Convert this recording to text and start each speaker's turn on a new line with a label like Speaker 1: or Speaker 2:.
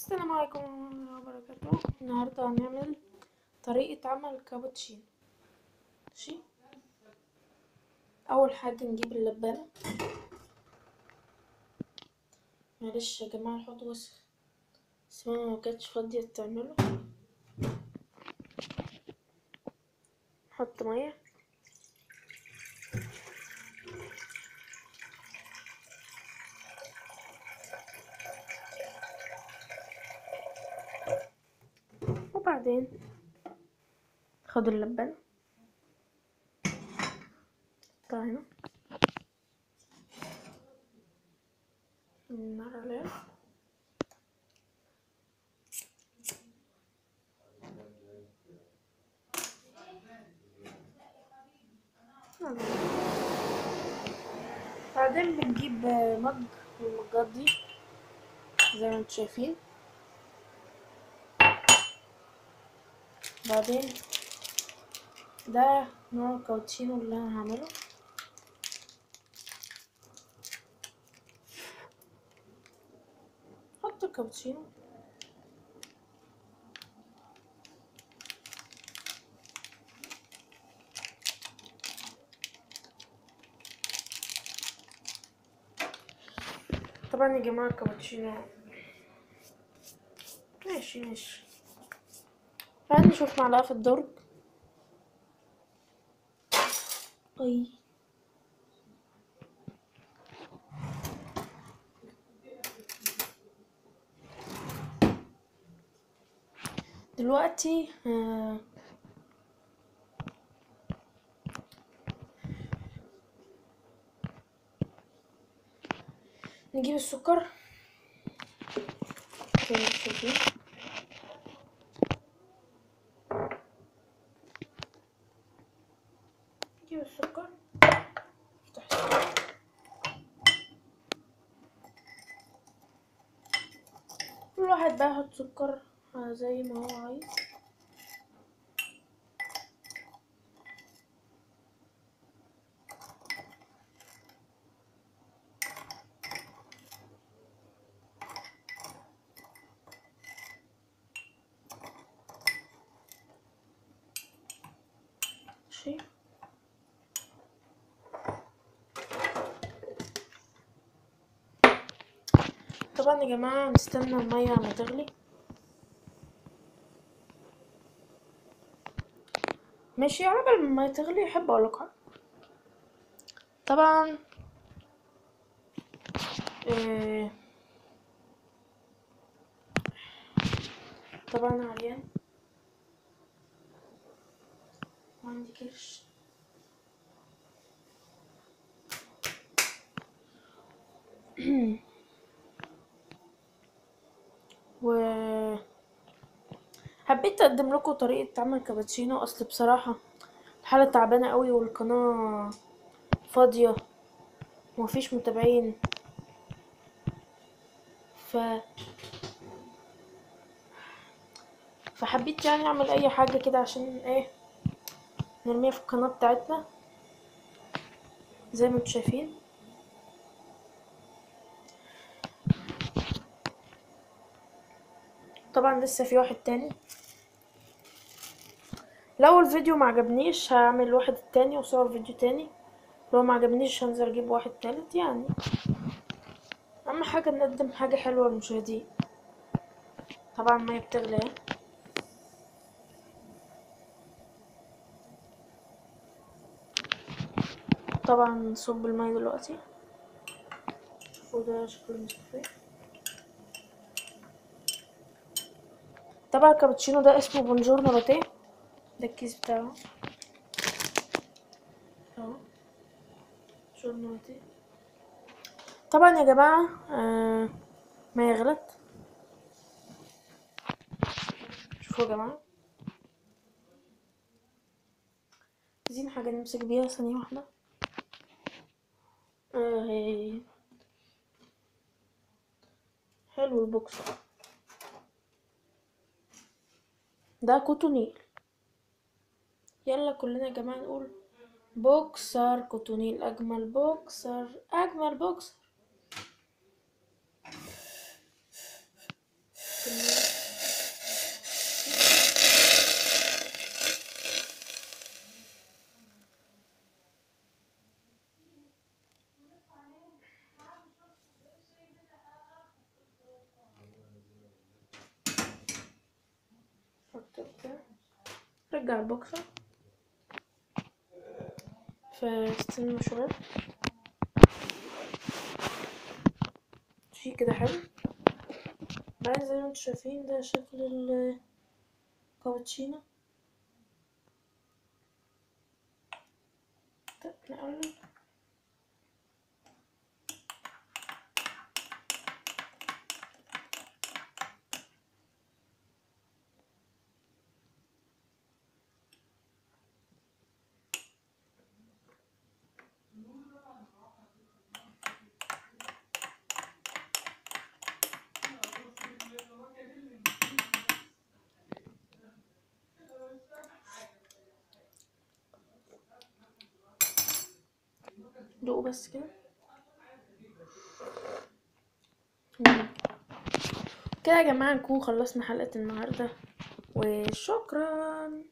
Speaker 1: السلام عليكم ورحمة الله وبركاته. النهاردة هنعمل طريقة عمل الكابتشينو. ماشي، أول حاجة نجيب اللبانة. معلش يا جماعة الحوض وسخ، بس ماما مكانتش فاضية تعمله. نحط مية، وبعدين خد اللبانة نحطها هنا، النار عليها، بعدين بنجيب مج من المجات دي زي ما انتم شايفين. بعدين ده نوع الكابتشينو اللي انا هعمله. حط الكابتشينو، طبعا يا جماعة الكابتشينو ماشي. بعدين نشوف معلقة في الدرج. دلوقتي نجيب السكر زي ما شايفين، نجيب السكر، نفتح السكر، كل واحد بقى يحط سكر زي ما هو عايز. ماشي، طبعا يا جماعة نستنى المية ما تغلي. ماشي، على بال ما المية تغلي احب اقولك حاجة. طبعا طبعا عريان وعندي كرش، و حبيت اقدم لكم طريقة عمل كابتشينو. اصل بصراحة الحالة تعبانة قوي والقناة فاضية ومفيش متابعين، فحبيت يعني اعمل اي حاجة كده عشان نرميها في القناة بتاعتنا زي ما انتم شايفين. طبعا لسه في واحد تاني، لو الفيديو ما عجبنيش هعمل واحد تاني وصور فيديو تاني، لو ما عجبنيش هنزل اجيب واحد تالت. يعني اهم حاجة نقدم حاجة حلوة للمشاهدين. طبعا المية بتغلي اهي، طبعا نصب المية دلوقتي. شوفوا ده شكله مستوي. طبعا الكابتشينو ده اسمه بونجورنو لاتيه، ده الكيس بتاعه اهو، بونجورنو لاتيه. طبعا يا جماعة ما يغلط. شوفوا يا جماعة، عايزين حاجة نمسك بيها ثانية واحدة. حلو البوكس ده كوتونيل. يلا كلنا يا جماعة نقول بوكسر كوتونيل، اجمل بوكسر اجمل بوكسر. رجع البوكسر فاستنوا شوية شي كده حلو. بعدين زي ما انتوا شايفين ده شكل الكابتشينو. نقلب دوقوا بس كده. كده يا جماعة نكون خلصنا حلقة النهاردة وشكرا.